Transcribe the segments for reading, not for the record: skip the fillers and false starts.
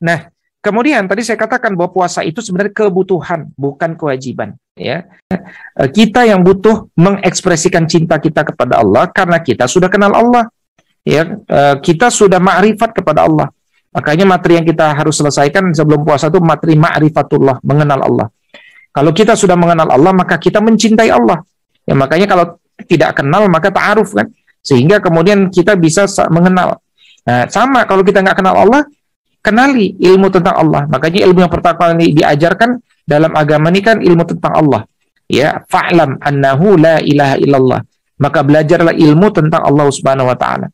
Nah, kemudian tadi saya katakan bahwa puasa itu sebenarnya kebutuhan, bukan kewajiban. Ya, kita yang butuh mengekspresikan cinta kita kepada Allah karena kita sudah kenal Allah. Ya, kita sudah ma'rifat kepada Allah. Makanya materi yang kita harus selesaikan sebelum puasa itu materi ma'rifatullah, mengenal Allah. Kalau kita sudah mengenal Allah, maka kita mencintai Allah. Ya, makanya kalau tidak kenal maka ta'aruf kan, sehingga kemudian kita bisa mengenal. Nah, sama kalau kita nggak kenal Allah, kenali ilmu tentang Allah. Makanya ilmu yang pertama kali diajarkan dalam agama ini kan ilmu tentang Allah. Ya, fa'lam annahu la ilaha illallah. Maka belajarlah ilmu tentang Allah Subhanahu wa taala.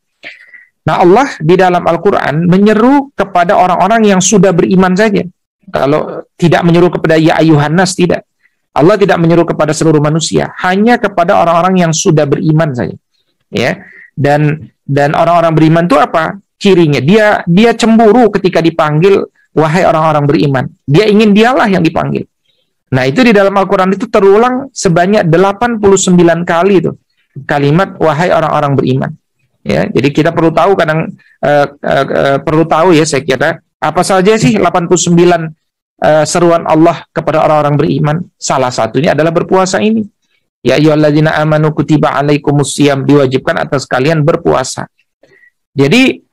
Nah, Allah di dalam Al-Qur'an menyeru kepada orang-orang yang sudah beriman saja. Kalau tidak menyeru kepada ya ayyuhan nas, tidak. Allah tidak menyeru kepada seluruh manusia, hanya kepada orang-orang yang sudah beriman saja. Ya. Dan orang-orang beriman itu apa? Cirinya dia cemburu ketika dipanggil wahai orang-orang beriman. Dia ingin dialah yang dipanggil. Nah, itu di dalam Al-Qur'an itu terulang sebanyak 89 kali itu kalimat wahai orang-orang beriman. Ya, jadi kita perlu tahu perlu tahu ya, saya kira apa saja sih 89 seruan Allah kepada orang-orang beriman. Salah satunya adalah berpuasa ini. Ya ayyuhalladzina amanu kutiba alaikumusiyam, diwajibkan atas kalian berpuasa. Jadi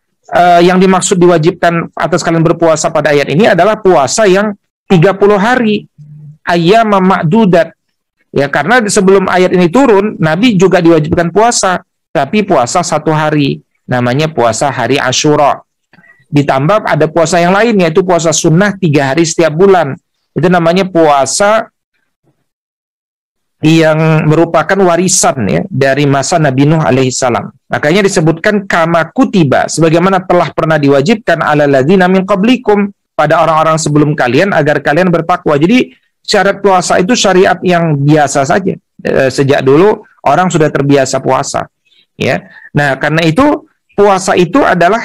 yang dimaksud diwajibkan atas kalian berpuasa pada ayat ini adalah puasa yang 30 hari, ayyam ma'dudat. Ya, karena sebelum ayat ini turun, Nabi juga diwajibkan puasa, tapi puasa 1 hari, namanya puasa hari Asyura. Ditambah ada puasa yang lain, yaitu puasa sunnah 3 hari setiap bulan. Itu namanya puasa yang merupakan warisan ya dari masa Nabi Nuh alaihissalam. Makanya disebutkan kama kutiba, sebagaimana telah pernah diwajibkan ala ladzina min qablikum, pada orang-orang sebelum kalian agar kalian bertakwa. Jadi syarat puasa itu syariat yang biasa saja. Sejak dulu orang sudah terbiasa puasa. Ya. Nah, karena itu puasa itu adalah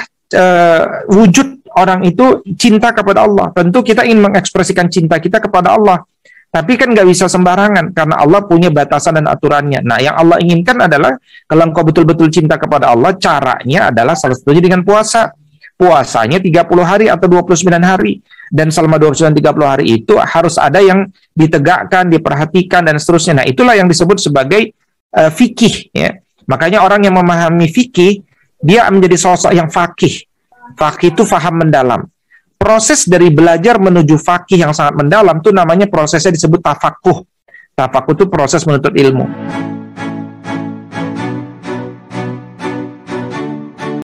wujud orang itu cinta kepada Allah. Tentu kita ingin mengekspresikan cinta kita kepada Allah. Tapi kan nggak bisa sembarangan, karena Allah punya batasan dan aturannya. Nah, yang Allah inginkan adalah, kalau engkau betul-betul cinta kepada Allah, caranya adalah salah satunya dengan puasa. Puasanya 30 hari atau 29 hari. Dan selama 29-30 hari itu harus ada yang ditegakkan, diperhatikan, dan seterusnya. Nah, itulah yang disebut sebagai fikih. Ya. Makanya orang yang memahami fikih, dia menjadi sosok yang fakih. Fakih itu faham mendalam. Proses dari belajar menuju fakih yang sangat mendalam itu namanya prosesnya disebut tafakuh. Tafakuh itu proses menuntut ilmu.